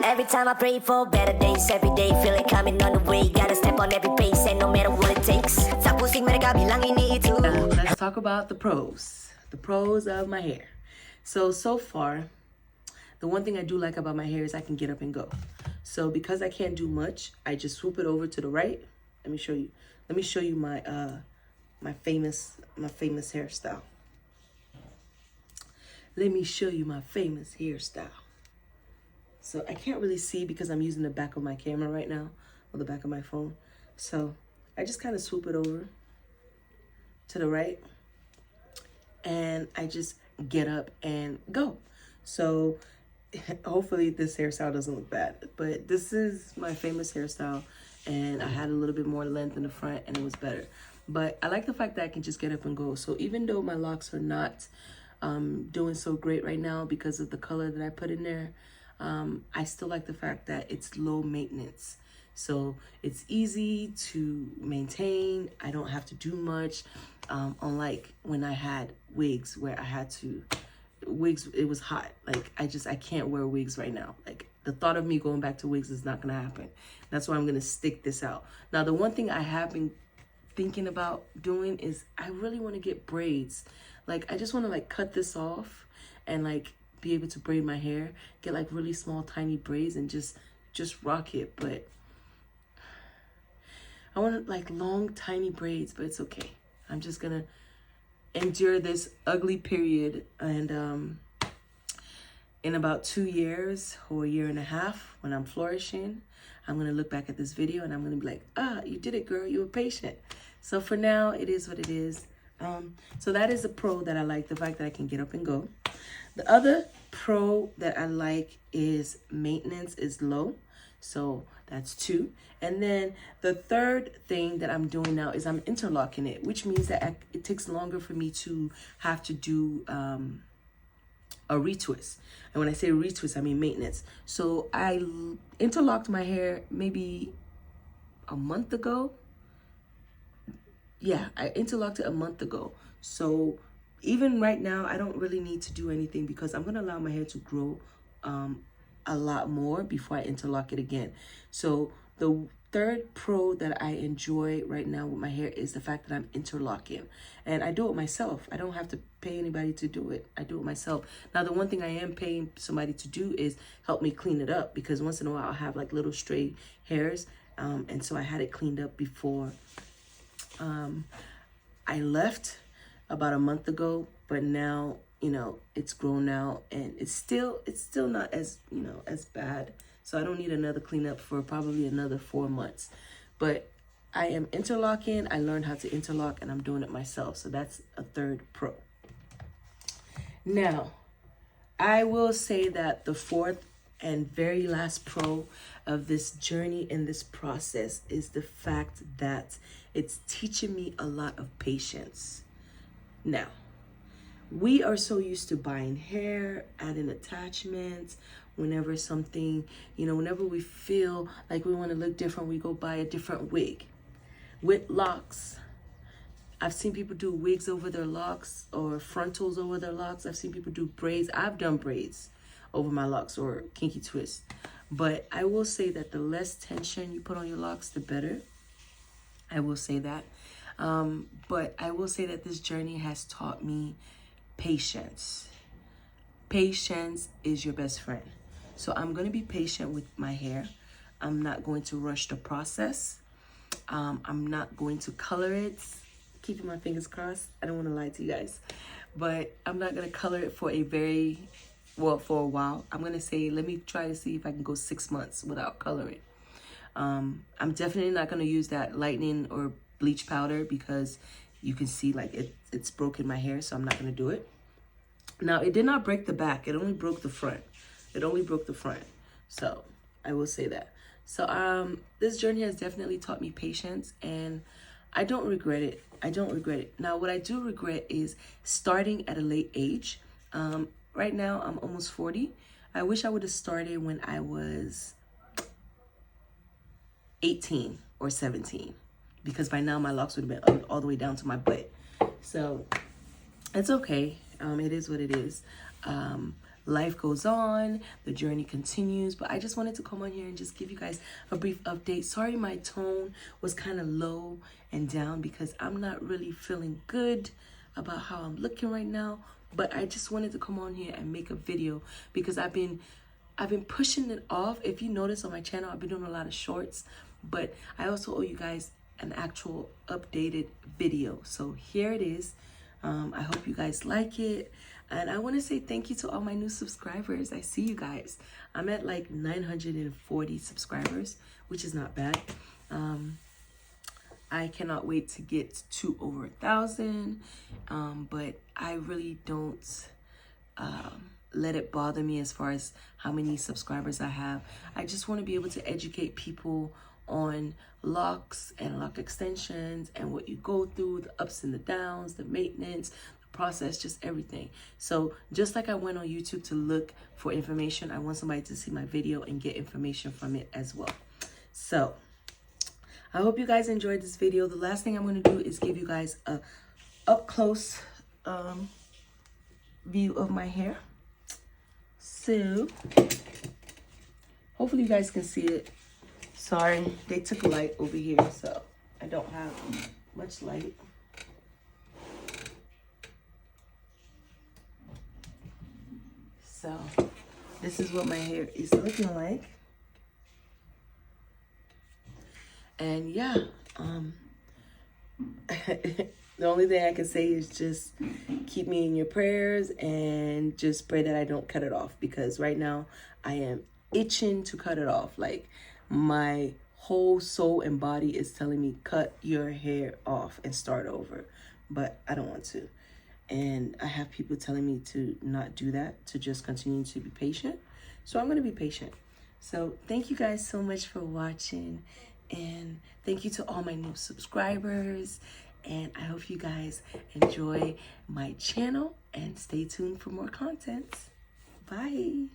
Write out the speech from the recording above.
Every time I pray for better days, every day feel it coming on the way. Gotta step on every pace, and no matter what it takes. Let's talk about the pros of my hair. So far, the one thing I do like about my hair is I can get up and go. So because I can't do much, I just swoop it over to the right. Let me show you. Let me show you my my famous hairstyle. Let me show you my famous hairstyle. So I can't really see because I'm using the back of my camera right now, or the back of my phone. So I just kind of swoop it over to the right, and I just get up and go. So hopefully this hairstyle doesn't look bad, but this is my famous hairstyle, and I had a little bit more length in the front and it was better. But I like the fact that I can just get up and go. So even though my locks are not doing so great right now because of the color that I put in there, I still like the fact that it's low maintenance. So it's easy to maintain. I don't have to do much. Unlike when I had wigs, where I had to, wigs, it was hot. Like I can't wear wigs right now. Like the thought of me going back to wigs is not gonna happen. That's why I'm gonna stick this out. Now, the one thing I have been thinking about doing is I really want to get braids. Like I just want to like cut this off and like be able to braid my hair, get like really small tiny braids and just rock it. But I want like long tiny braids, but it's okay. I'm just gonna endure this ugly period, and in about 2 years or a year and a half, when I'm flourishing, I'm gonna look back at this video and I'm gonna be like, you did it, girl, you were patient. So for now, it is what it is. So that is a pro that I like, the fact that I can get up and go. The other pro that I like is maintenance is low. So that's 2. And then the third thing that I'm doing now is I'm interlocking it, which means that it takes longer for me to have to do a retwist. And when I say retwist, I mean maintenance. So I interlocked my hair maybe a month ago. Yeah, I interlocked it a month ago. So even right now, I don't really need to do anything because I'm going to allow my hair to grow a lot more before I interlock it again. So the third pro that I enjoy right now with my hair is the fact that I'm interlocking. And I do it myself. I don't have to pay anybody to do it. I do it myself. Now, the one thing I am paying somebody to do is help me clean it up, because once in a while I'll have like little stray hairs. And so I had it cleaned up before I left about a month ago, but now, you know, it's grown out and it's still not as, you know, as bad. So I don't need another cleanup for probably another 4 months. But I am interlocking. I learned how to interlock and I'm doing it myself. So that's a third pro. Now, I will say that the fourth and very last pro of this journey and this process is the fact that it's teaching me a lot of patience. Now, we are so used to buying hair, adding attachments, whenever something, you know, whenever we feel like we want to look different, we go buy a different wig. With locks, I've seen people do wigs over their locks or frontals over their locks. I've seen people do braids. I've done braids over my locks or kinky twists. But I will say that the less tension you put on your locks, the better. I will say that. But I will say that this journey has taught me patience. Patience is your best friend. So I'm going to be patient with my hair. I'm not going to rush the process. I'm not going to color it. Keeping my fingers crossed. I don't want to lie to you guys. But I'm not going to color it for for a while. I'm going to say, let me try to see if I can go 6 months without coloring. I'm definitely not going to use that lightening or bleach powder because you can see like it's broken my hair. So I'm not going to do it. Now, it did not break the back. It only broke the front. It only broke the front. So I will say that. So this journey has definitely taught me patience, and I don't regret it. I don't regret it. Now, what I do regret is starting at a late age. Right now, I'm almost 40. I wish I would have started when I was 18 or 17, because by now my locks would have been all the way down to my butt. So it's okay. It is what it is. Life goes on, the journey continues, but I just wanted to come on here and just give you guys a brief update. Sorry my tone was kind of low and down because I'm not really feeling good about how I'm looking right now, but I just wanted to come on here and make a video because I've been pushing it off. If you notice on my channel, I've been doing a lot of shorts, but I also owe you guys an actual updated video. So here it is. I hope you guys like it. And I want to say thank you to all my new subscribers. I see you guys. I'm at like 940 subscribers, which is not bad. I cannot wait to get to over 1,000. But I really don't let it bother me as far as how many subscribers I have. I just want to be able to educate people on locks and lock extensions and what you go through, the ups and the downs, the maintenance, process, just everything. So just like I went on YouTube to look for information, I want somebody to see my video and get information from it as well. So I hope you guys enjoyed this video. The last thing I'm going to do is give you guys a up close view of my hair. So hopefully you guys can see it. Sorry, they took a light over here, so I don't have much light. So this is what my hair is looking like. And yeah, the only thing I can say is just keep me in your prayers and just pray that I don't cut it off, because right now I am itching to cut it off. Like my whole soul and body is telling me cut your hair off and start over, but I don't want to. And I have people telling me to not do that, to just continue to be patient. So I'm going to be patient. So thank you guys so much for watching. And thank you to all my new subscribers. And I hope you guys enjoy my channel and stay tuned for more content. Bye.